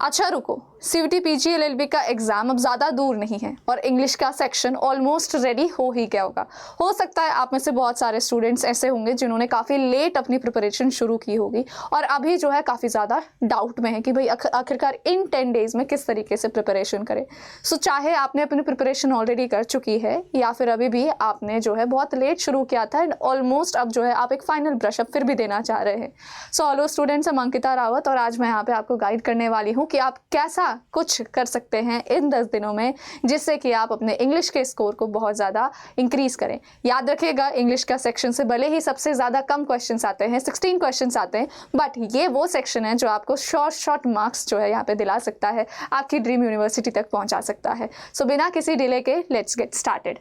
अच्छा रुको, CUET PG LLB का एग्जाम अब ज़्यादा दूर नहीं है और इंग्लिश का सेक्शन ऑलमोस्ट रेडी हो ही गया होगा। हो सकता है आप में से बहुत सारे स्टूडेंट्स ऐसे होंगे जिन्होंने काफ़ी लेट अपनी प्रिपरेशन शुरू की होगी और अभी जो है काफ़ी ज़्यादा डाउट में है कि भाई आखिरकार इन 10 डेज़ में किस तरीके से प्रिपरेशन करें। सो चाहे आपने अपनी प्रिपरेशन ऑलरेडी कर चुकी है या फिर अभी भी आपने जो है बहुत लेट शुरू किया था एंड ऑलमोस्ट अब जो है आप एक फाइनल ब्रशअप फिर भी देना चाह रहे हैं। सो हेलो स्टूडेंट्स, मैं अंकिता रावत और आज मैं यहाँ पे आपको गाइड करने वाली हूँ कि आप कैसा कुछ कर सकते हैं इन 10 दिनों में जिससे कि आप अपने इंग्लिश के स्कोर को बहुत ज़्यादा इंक्रीज करें। याद रखिएगा, इंग्लिश का सेक्शन से भले ही सबसे ज़्यादा कम क्वेश्चंस आते हैं, 16 क्वेश्चंस आते हैं, बट ये वो सेक्शन है जो आपको शॉर्ट मार्क्स जो है यहाँ पे दिला सकता है, आपकी ड्रीम यूनिवर्सिटी तक पहुँचा सकता है। सो बिना किसी डिले के लेट्स गेट स्टार्टेड।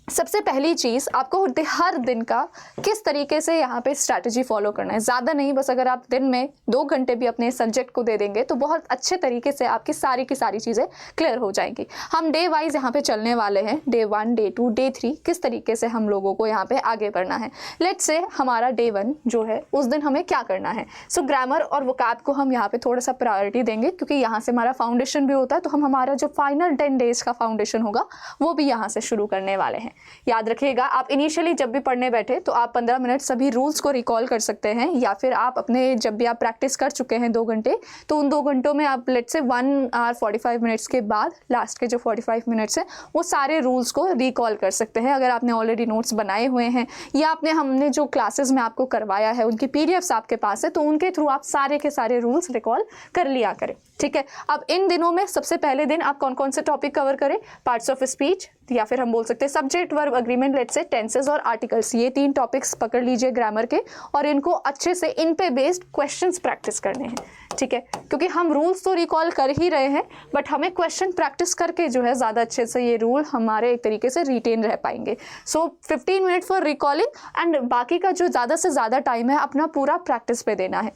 सबसे पहली चीज़, आपको हर दिन का किस तरीके से यहाँ पे स्ट्रैटेजी फॉलो करना है। ज़्यादा नहीं, बस अगर आप दिन में 2 घंटे भी अपने सब्जेक्ट को दे देंगे तो बहुत अच्छे तरीके से आपकी सारी की सारी चीज़ें क्लियर हो जाएंगी। हम डे वाइज यहाँ पे चलने वाले हैं, डे 1, डे 2, डे 3, किस तरीके से हम लोगों को यहाँ पे आगे बढ़ना है। लेट्स से हमारा डे 1 जो है उस दिन हमें क्या करना है। सो ग्रामर और वोकैब को हम यहाँ पे थोड़ा सा प्रायोरिटी देंगे क्योंकि यहाँ से हमारा फाउंडेशन भी होता है, तो हम हमारा जो फाइनल 10 डेज का फाउंडेशन होगा वो भी यहाँ से शुरू करने वाले हैं। याद रखिएगा, आप इनिशियली जब भी पढ़ने बैठे तो आप 15 मिनट सभी रूल्स को रिकॉल कर सकते हैं या फिर आप अपने जब भी आप प्रैक्टिस कर चुके हैं 2 घंटे, तो उन 2 घंटों में आप लेट्स से 1 आवर 45 मिनट्स के बाद लास्ट के जो 45 मिनट्स हैं वो सारे रूल्स को रिकॉल कर सकते हैं। अगर आपने ऑलरेडी नोट्स बनाए हुए हैं या हमने जो क्लासेस में आपको करवाया है उनकी PDFs आपके पास है, तो उनके थ्रू आप सारे के सारे रूल्स रिकॉल कर लिया करें। ठीक है, अब इन दिनों में सबसे पहले दिन आप कौन कौन से टॉपिक कवर करें? पार्ट्स ऑफ स्पीच या फिर हम बोल सकते हैं subject verb agreement, let's say tenses और आर्टिकल्स, ये 3 टॉपिक्स पकड़ लीजिए ग्रामर के और इनको अच्छे से इन पे बेस्ड क्वेश्चंस प्रैक्टिस करने हैं। ठीक है, क्योंकि हम रूल्स तो रिकॉल कर ही रहे हैं बट हमें क्वेश्चन प्रैक्टिस करके जो है ज़्यादा अच्छे से ये रूल हमारे एक तरीके से रिटेन रह पाएंगे। सो 15 मिनट फॉर रिकॉलिंग एंड बाकी का जो ज़्यादा से ज़्यादा टाइम है अपना पूरा प्रैक्टिस पे देना है।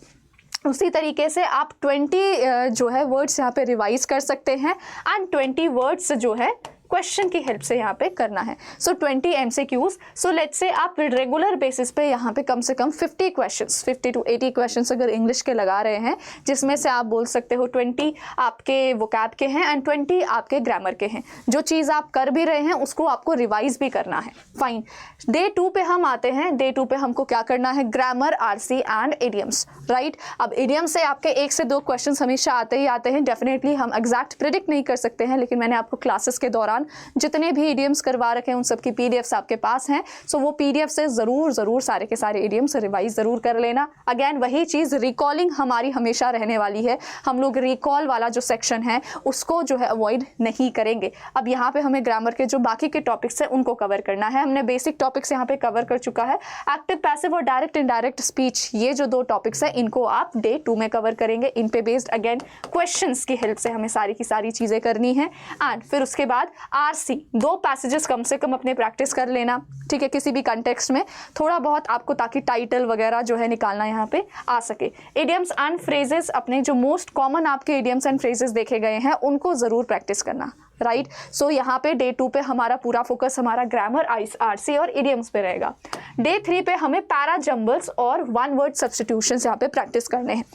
उसी तरीके से आप 20 जो है वर्ड्स यहाँ पे रिवाइज कर सकते हैं एंड 20 वर्ड्स जो है क्वेश्चन की हेल्प से यहाँ पे करना है। सो 20 MCQs। सो लेट्स से आप रेगुलर बेसिस पे यहाँ पे कम से कम 50 क्वेश्चंस, 50 to 80 क्वेश्चंस अगर इंग्लिश के लगा रहे हैं, जिसमें से आप बोल सकते हो 20 आपके वोकैब के हैं एंड 20 आपके ग्रामर के हैं। जो चीज़ आप कर भी रहे हैं उसको आपको रिवाइज भी करना है। फाइन, डे 2 पे हम आते हैं। डे 2 पे हमको क्या करना है? Grammar, RC and idioms. Right, अब इडियम से आपके 1 से 2 क्वेश्चन हमेशा आते ही आते हैं। डेफिनेटली हम एग्जैक्ट प्रिडिक्ट नहीं कर सकते हैं, लेकिन मैंने आपको क्लासेस के दौरान जितने भी इडियम्स करवा रखे हैं उन सब की PDFs आपके पास हैं। सो वो PDF से ज़रूर सारे के सारे इडियम्स रिवाइज ज़रूर कर लेना। अगेन वही चीज़, रिकॉलिंग हमारी हमेशा रहने वाली है। हम लोग रिकॉल वाला जो सेक्शन है उसको जो है अवॉइड नहीं करेंगे। अब यहाँ पे हमें ग्रामर के जो बाकी के टॉपिक्स हैं उनको कवर करना है। हमने बेसिक टॉपिक्स यहाँ पे कवर कर चुका है। एक्टिव, पैसिव और डायरेक्ट इनडायरेक्ट स्पीच, ये जो 2 टॉपिक्स हैं इनको आप डे 2 में कवर करेंगे। इन पे बेस्ड अगेन क्वेश्चंस की हेल्प से हमें सारी की सारी चीज़ें करनी है। एंड फिर उसके बाद RC, 2 पैसेजेस कम से कम अपने प्रैक्टिस कर लेना। ठीक है, किसी भी कंटेक्स्ट में थोड़ा बहुत आपको, ताकि टाइटल वगैरह जो है निकालना यहाँ पे आ सके। इडियम्स एंड फ्रेजेस, अपने जो मोस्ट कॉमन आपके इडियम्स एंड फ्रेजेस देखे गए हैं उनको ज़रूर प्रैक्टिस करना। राइट, सो यहाँ पे डे 2 पे हमारा पूरा फोकस हमारा ग्रामर, RC और इडियम्स पे रहेगा। डे 3 पे हमें पैरा जंबल्स और 1 वर्ड सब्स्टिट्यूशंस यहाँ पे प्रैक्टिस करने हैं।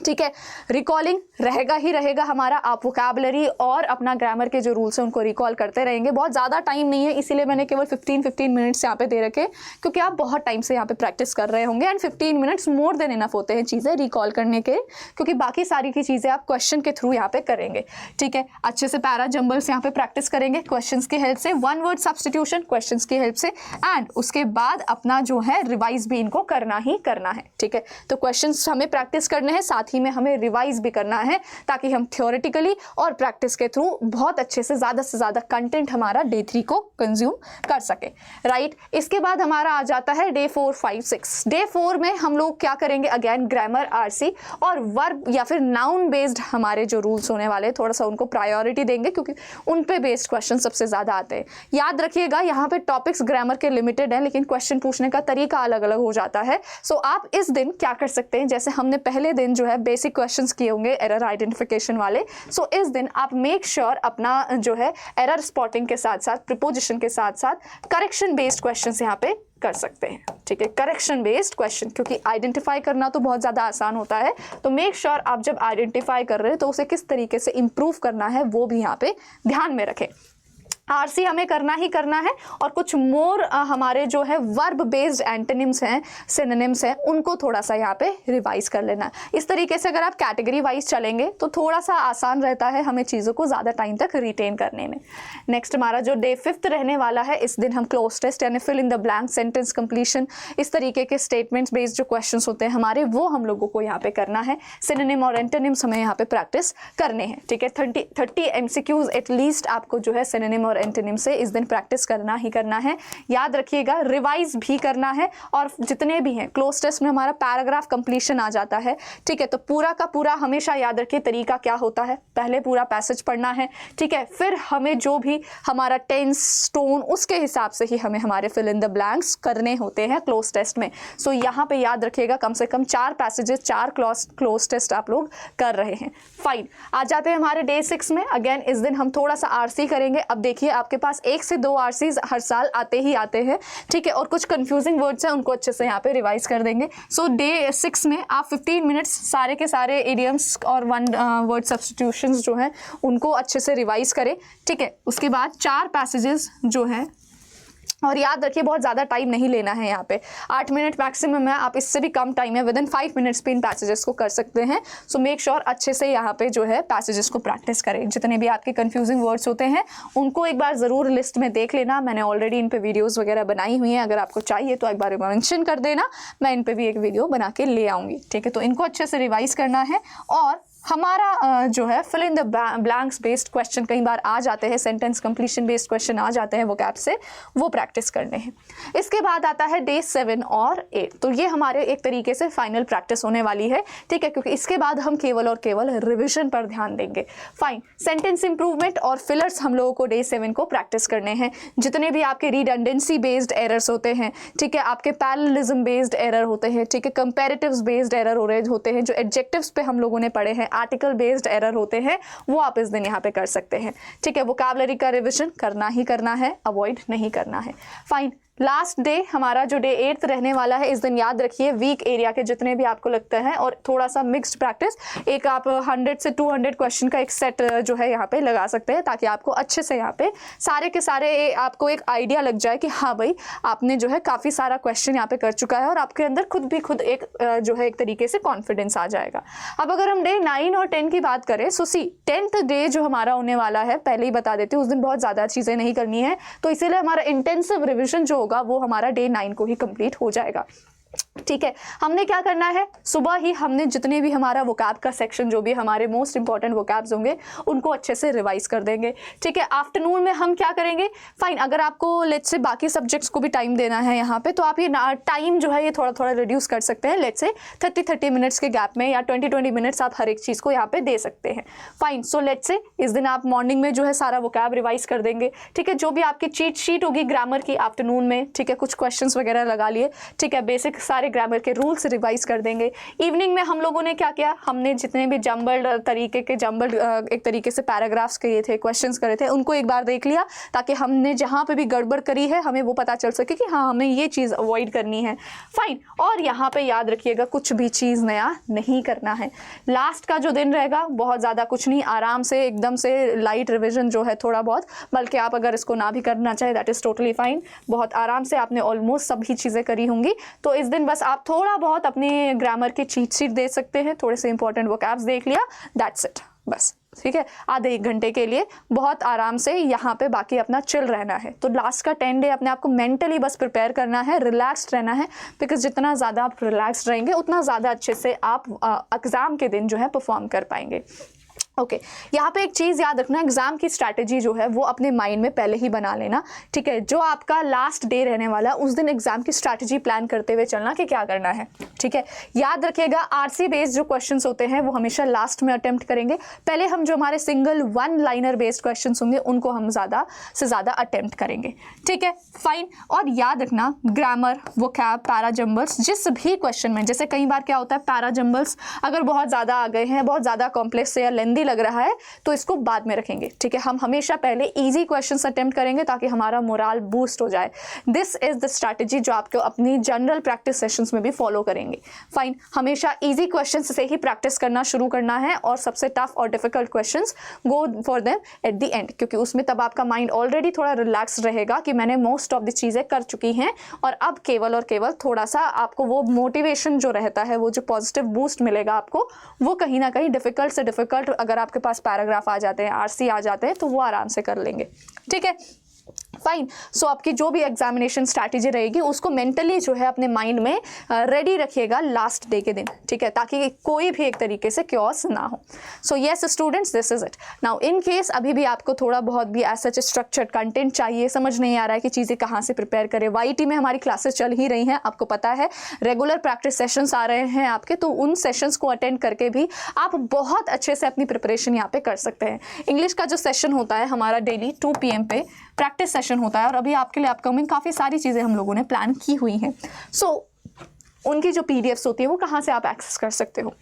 ठीक है, रिकॉलिंग रहेगा ही रहेगा हमारा। आप वोकैबुलरी और अपना ग्रामर के जो रूल्स हैं उनको रिकॉल करते रहेंगे। बहुत ज़्यादा टाइम नहीं है, इसीलिए मैंने केवल 15 मिनट्स यहाँ पे दे रखे, क्योंकि आप बहुत टाइम से यहाँ पे प्रैक्टिस कर रहे होंगे and 15 minutes more than enough होते हैं चीज़ें रिकॉल करने के, क्योंकि बाकी सारी की चीज़ें आप क्वेश्चन के थ्रू यहाँ पे करेंगे। ठीक है, अच्छे से पैरा जंबल्स यहाँ पे प्रैक्टिस करेंगे क्वेश्चन की हेल्प से, 1 वर्ड सब्स्टिट्यूशन क्वेश्चन की हेल्प से, एंड उसके बाद अपना जो है रिवाइज भी इनको करना ही करना है। ठीक है, तो क्वेश्चन हमें प्रैक्टिस करने हैं, साथ ही में हमें रिवाइज भी करना है, ताकि हम थ्योरेटिकली और प्रैक्टिस के थ्रू बहुत अच्छे से ज़्यादा कंटेंट हमारा डे 3 को कंज्यूम कर सके। राइट, इसके बाद हमारा आ जाता है डे 4, 5, 6। डे 4 में हम लोग क्या करेंगे? अगेन ग्रामर, RC और वर्ब या फिर नाउन बेस्ड हमारे जो रूल्स होने वाले, थोड़ा सा उनको प्रायोरिटी देंगे क्योंकि उन पे बेस्ड क्वेश्चन सबसे ज़्यादा आते हैं। याद रखिएगा, यहाँ पे टॉपिक्स ग्रामर के लिमिटेड हैं, लेकिन क्वेश्चन पूछने का तरीका अलग अलग हो जाता है। सो आप इस दिन क्या कर सकते हैं, जैसे हमने पहले दिन जो है है बेसिक क्वेश्चंस किए होंगे एरर आइडेंटिफिकेशन वाले। सो इस दिन आप मेक श्योर अपना जो है एरर स्पॉटिंग के साथ साथ प्रीपोजिशन के साथ साथ करेक्शन बेस्ड क्वेश्चंस यहाँ पे कर सकते हैं। ठीक है, करेक्शन बेस्ड क्वेश्चन, क्योंकि आइडेंटिफाई करना तो बहुत ज़्यादा आसान होता है, तो मेक श्योर आप जब आइडेंटिफाई कर रहे हैं तो उसे किस तरीके से इम्प्रूव करना है वो भी यहाँ पे ध्यान में रखें। आरसी हमें करना ही करना है, और कुछ मोर हमारे जो है वर्ब बेस्ड एंटोनिम्स हैं, सिनोनिम्स हैं, उनको थोड़ा सा यहाँ पे रिवाइज कर लेना। इस तरीके से अगर आप कैटेगरी वाइज चलेंगे तो थोड़ा सा आसान रहता है हमें चीज़ों को ज़्यादा टाइम तक रिटेन करने में। नेक्स्ट हमारा जो डे 5 रहने वाला है, इस दिन हम क्लोज टेस्ट यानी fill in the blank, sentence completion, इस तरीके के स्टेटमेंट्स बेस्ड जो क्वेश्चन होते हैं हमारे, वो हम लोगों को यहाँ पे करना है। सिनोनिम और एंटोनिम्स हमें यहाँ पे प्रैक्टिस करने हैं। ठीक है, 30 MCQs एटलीस्ट आपको जो है सिनोनिम और एंटोनिम से इस दिन प्रैक्टिस करना ही करना है। याद रखिएगा रिवाइज भी करना है, और जितने भी हैं क्लोज टेस्ट में हमारा पैराग्राफ कंप्लीशन आ जाता है। ठीक है, तो पूरा का पूरा हमेशा याद रखिए तरीका क्या होता है, पहले पूरा पैसेज पढ़ना है। ठीक है, फिर हमें जो भी हमारा टेंस टोन उसके हिसाब से ही हमें हमारे फिल इन द ब्लैंक्स करने होते हैं क्लोज टेस्ट में। सो यहाँ पे याद रखिएगा कम से कम 4 पैसेजेस 4 क्लोज टेस्ट आप लोग कर रहे हैं। फाइन, आ जाते हैं हमारे डे 6 में। अगेन इस दिन हम थोड़ा सा आरसी करेंगे। अब देखिए आपके पास 1 से 2 आरसीज हर साल आते ही आते हैं। ठीक है, और कुछ कंफ्यूजिंग वर्ड्स हैं उनको अच्छे से यहाँ पे रिवाइज कर देंगे। सो डे 6 में आप 15 मिनट्स सारे के सारे इडियम्स और 1 वर्ड सब्स्टिट्यूशंस जो हैं उनको अच्छे से रिवाइज करें। ठीक है, उसके बाद 4 पैसेजेस जो हैं, और याद रखिए बहुत ज़्यादा टाइम नहीं लेना है यहाँ पे, 8 मिनट मैक्सिमम है, आप इससे भी कम टाइम है, विद इन 5 मिनट्स पे इन पैसेजेस को कर सकते हैं। सो मेक श्योर अच्छे से यहाँ पे जो है पैसेजेस को प्रैक्टिस करें। जितने भी आपके कंफ्यूजिंग वर्ड्स होते हैं उनको एक बार ज़रूर लिस्ट में देख लेना। मैंने ऑलरेडी इन पे वीडियोज़ वगैरह बनाई हुई हैं, अगर आपको चाहिए तो एक बार मेंशन कर देना, मैं इन पर भी एक वीडियो बना के ले आऊँगी। ठीक है, तो इनको अच्छे से रिवाइज करना है। और हमारा जो है fill in the blanks based question कई बार आ जाते हैं, सेंटेंस कंप्लीशन बेस्ड क्वेश्चन आ जाते हैं वो कैप से, वो प्रैक्टिस करने हैं। इसके बाद आता है डे 7 और 8, तो ये हमारे एक तरीके से फाइनल प्रैक्टिस होने वाली है। ठीक है, क्योंकि इसके बाद हम केवल और केवल रिविजन पर ध्यान देंगे। फाइन, सेंटेंस इंप्रूवमेंट और फिलर्स हम लोगों को डे 7 को प्रैक्टिस करने हैं। जितने भी आपके रिडंडेंसी बेस्ड एरर्स होते हैं, ठीक है, आपके पैरेललिज्म बेस्ड एरर होते हैं, ठीक है, कंपैरेटिव्स बेस्ड एरर होते हैं, जो एडजेक्टिव्स पे हम लोगों ने पढ़े हैं, आर्टिकल बेस्ड एरर होते हैं, वो आप इस दिन यहाँ पे कर सकते हैं। ठीक है, वोकैबुलरी का रिविजन करना ही करना है, अवॉइड नहीं करना है। फाइन, लास्ट डे हमारा जो डे 8 रहने वाला है, इस दिन याद रखिए वीक एरिया के जितने भी आपको लगता है, और थोड़ा सा मिक्स्ड प्रैक्टिस, एक आप 100 से 200 क्वेश्चन का एक सेट जो है यहाँ पे लगा सकते हैं, ताकि आपको अच्छे से यहाँ पे सारे के सारे आपको एक आइडिया लग जाए कि हाँ भाई आपने जो है काफ़ी सारा क्वेश्चन यहाँ पे कर चुका है, और आपके अंदर खुद एक जो है एक तरीके से कॉन्फिडेंस आ जाएगा। अब अगर हम डे 9 और 10 की बात करें, सो 10th डे जो हमारा होने वाला है, पहले ही बता देती हूँ, उस दिन बहुत ज़्यादा चीज़ें नहीं करनी है, तो इसीलिए हमारा इंटेंसिव रिविजन जो होगा वो हमारा डे 9 को ही कंप्लीट हो जाएगा। ठीक है, हमने क्या करना है, सुबह ही हमने जितने भी हमारा वोकैब का सेक्शन, जो भी हमारे मोस्ट इंपॉर्टेंट वोकैब्स होंगे, उनको अच्छे से रिवाइज कर देंगे। ठीक है, आफ्टरनून में हम क्या करेंगे, फाइन, अगर आपको लेट्स से बाकी सब्जेक्ट्स को भी टाइम देना है यहाँ पे, तो आप ये टाइम जो है ये थोड़ा थोड़ा रिड्यूस कर सकते हैं। लेट्स से 30 मिनट्स के गैप में या 20 मिनट्स आप हर एक चीज़ को यहाँ पे दे सकते हैं। फाइन, सो लेट्स से इस दिन आप मॉर्निंग में जो है सारा वोकैब रिवाइज कर देंगे। ठीक है, जो भी आपकी चीट शीट होगी ग्रामर की आफ्टरनून में, ठीक है, कुछ क्वेश्चन वगैरह लगा लिए। ठीक है, बेसिक सारे ग्रामर के रूल्स रिवाइज कर देंगे। इवनिंग में हम लोगों ने क्या किया, हमने जितने भी जंबल्ड एक तरीके से पैराग्राफ्स किए थे, क्वेश्चंस करे थे, उनको एक बार देख लिया, ताकि हमने जहाँ पे भी गड़बड़ करी है हमें वो पता चल सके कि हाँ हमें ये चीज़ अवॉइड करनी है। फाइन, और यहाँ पे याद रखिएगा कुछ भी चीज़ नया नहीं करना है। लास्ट का जो दिन रहेगा बहुत ज़्यादा कुछ नहीं, आराम से एकदम से लाइट रिविजन जो है थोड़ा बहुत, बल्कि आप अगर इसको ना भी करना चाहे दैट इज़ टोटली फाइन। बहुत आराम से आपने ऑलमोस्ट सभी चीज़ें करी होंगी, तो इस दिन बस आप थोड़ा बहुत अपने ग्रामर की चीट शीट दे सकते हैं, थोड़े से इंपॉर्टेंट वोकैब्स देख लिया, दैट्स इट बस। ठीक है, आधे 1 घंटे के लिए बहुत आराम से यहाँ पे बाकी अपना चिल रहना है। तो लास्ट का 10 डे अपने आप को मेंटली बस प्रिपेयर करना है, रिलैक्स्ड रहना है, बिकॉज जितना ज़्यादा आप रिलैक्स्ड रहेंगे उतना ज़्यादा अच्छे से आप एग्ज़ाम के दिन जो है परफॉर्म कर पाएंगे। ओके यहाँ पे एक चीज़ याद रखना, एग्जाम की स्ट्रैटेजी जो है वो अपने माइंड में पहले ही बना लेना, ठीक है। जो आपका लास्ट डे रहने वाला है उस दिन एग्जाम की स्ट्रैटेजी प्लान करते हुए चलना कि क्या करना है, ठीक है। याद रखिएगा आरसी बेस्ड जो क्वेश्चंस होते हैं वो हमेशा लास्ट में अटेम्प्ट करेंगे। पहले हम जो हमारे single one liner based questions होंगे उनको हम ज़्यादा से ज़्यादा अटेम्प्ट करेंगे, ठीक है, फाइन। और याद रखना ग्रामर, वोकैब, पैराजंबल्स, जिस भी क्वेश्चन में, जैसे कई बार क्या होता है पैराजंबल्स अगर बहुत ज़्यादा आ गए हैं, बहुत ज़्यादा कॉम्प्लेक्स या लेंदी लग रहा है तो इसको बाद में रखेंगे, ठीक है। हम हमेशा पहले इजी क्वेश्चंस अटेम्प्ट करेंगे ताकि हमारा मोराल बूस्ट हो जाए। दिस इज द स्ट्रैटेजी जो आपको अपनी जनरल प्रैक्टिस सेशंस में भी फॉलो करेंगे, फाइन। हमेशा इजी क्वेश्चंस से ही प्रैक्टिस करना शुरू करना है और सबसे टफ और difficult questions go for them at the end, क्योंकि उसमें तब आपका माइंड ऑलरेडी थोड़ा रिलैक्स रहेगा कि मैंने मोस्ट ऑफ द चीज़ें कर चुकी हैं और अब केवल और केवल थोड़ा सा आपको वो मोटिवेशन जो रहता है, वो जो पॉजिटिव बूस्ट मिलेगा आपको, वो कहीं ना कहीं डिफिकल्ट से डिफिकल्ट अगर आपके पास पैराग्राफ आ जाते हैं, आरसी आ जाते हैं तो वो आराम से कर लेंगे, ठीक है, फाइन। सो आपकी जो भी एग्जामिनेशन स्ट्रैटेजी रहेगी उसको मेंटली जो है अपने माइंड में रेडी रखिएगा लास्ट डे के दिन, ठीक है, ताकि कोई भी एक तरीके से क्योस ना हो। So yes students, this is it. Now in case अभी भी आपको थोड़ा बहुत भी एज सच स्ट्रक्चर्ड कंटेंट चाहिए, समझ नहीं आ रहा है कि चीज़ें कहाँ से प्रिपेयर करें, वाईटी में हमारी क्लासेस चल ही रही हैं, आपको पता है, रेगुलर प्रैक्टिस सेशंस आ रहे हैं आपके, तो उन सेशंस को अटेंड करके भी आप बहुत अच्छे से अपनी प्रिपरेशन यहाँ पे कर सकते हैं। इंग्लिश का जो सेशन होता है हमारा डेली 2 PM पे प्रैक्टिस सेशन होता है और अभी आपके लिए अपकमिंग काफ़ी सारी चीज़ें हम लोगों ने प्लान की हुई हैं। सो उनकी जो PDFs होती है वो कहाँ से आप एक्सेस कर सकते हो।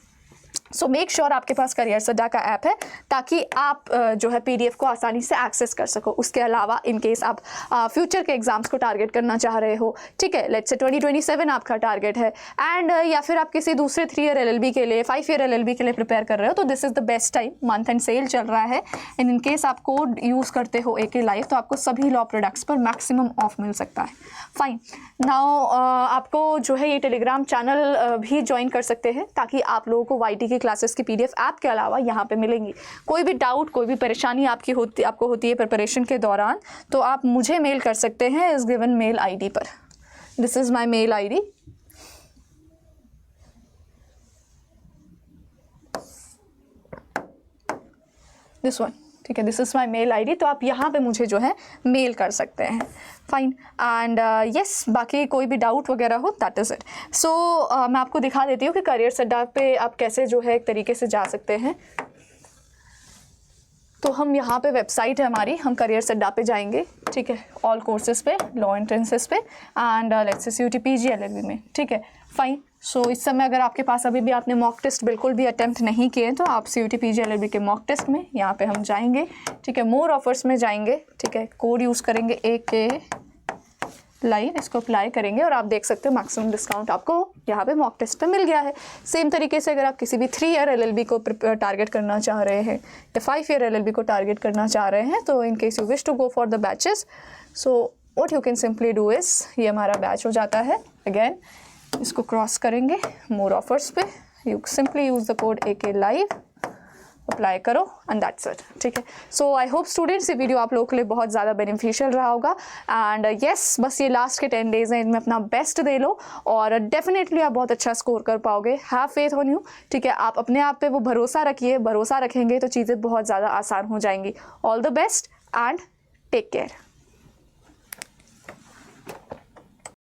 सो मेक श्योर आपके पास करियर्स अड्डा का ऐप है ताकि आप जो है PDF को आसानी से एक्सेस कर सको। उसके अलावा इन केस आप फ्यूचर के एग्जाम्स को टारगेट करना चाह रहे हो, ठीक है, लेट्स से 2027 आपका टारगेट है एंड या फिर आप किसी दूसरे 3 ईयर LLB के लिए, 5 ईयर LLB के लिए प्रिपेयर कर रहे हो, तो this is the best time. Month end sale चल रहा है एंड इन केस आप कोड यूज़ करते हो AK लाइव तो आपको सभी लॉ प्रोडक्ट्स पर मैक्सिमम ऑफ मिल सकता है, फाइन। नाउ आपको जो है ये टेलीग्राम चैनल भी ज्वाइन कर सकते हैं ताकि आप लोगों को YT की क्लासेस की PDF ऐप के अलावा यहाँ पे मिलेंगी। कोई भी डाउट, कोई भी परेशानी आपको होती है प्रिपरेशन के दौरान तो आप मुझे मेल कर सकते हैं इस गिवन मेल ID पर। This is my mail ID, this one, ठीक है, this is my mail ID, तो आप यहाँ पे मुझे जो है मेल कर सकते हैं, फाइन। एंड यस, बाकी कोई भी डाउट वगैरह हो दैट इज़ इट। सो मैं आपको दिखा देती हूँ कि करियर्स अड्डा पे आप कैसे जो है एक तरीके से जा सकते हैं। तो हम यहाँ पे वेबसाइट है हमारी, हम करियर्स अड्डा पे जाएंगे, ठीक है, ऑल कोर्सेज पे, लॉ एंट्रेंसेस पे and let's say CUT PG LLB में, ठीक है, फाइन। सो इस समय अगर आपके पास अभी भी आपने मॉक टेस्ट बिल्कुल भी अटेम्प्ट नहीं किए तो आप CUT PG LLB के मॉक टेस्ट में यहाँ पे हम जाएंगे, ठीक है, मोर ऑफर्स में जाएंगे, ठीक है, कोड यूज़ करेंगे AK लाइव, इसको अप्लाई करेंगे और आप देख सकते हो मैक्सिमम डिस्काउंट आपको यहाँ पे मॉक टेस्ट पे मिल गया है। सेम तरीके से अगर आप किसी भी 3 ईयर LLB को टारगेट करना चाह रहे हैं या 5 ईयर LLB को टारगेट करना चाह रहे हैं तो in case you wish to go for the batches, so what you can simply do is, ये हमारा बैच हो जाता है। अगेन इसको क्रॉस करेंगे मोर ऑफर्स पे, you simply use the code AK live, apply करो एंड दैट्स इट, ठीक है। सो आई होप स्टूडेंट्स ये वीडियो आप लोगों के लिए बहुत ज़्यादा बेनिफिशियल रहा होगा एंड येस, बस ये लास्ट के 10 डेज़ हैं, इनमें अपना बेस्ट दे लो और डेफिनेटली आप बहुत अच्छा स्कोर कर पाओगे। हैव फेथ ऑन यू, ठीक है, आप अपने आप पे वो भरोसा रखिए, भरोसा रखेंगे तो चीज़ें बहुत ज़्यादा आसान हो जाएंगी। All the best and take care.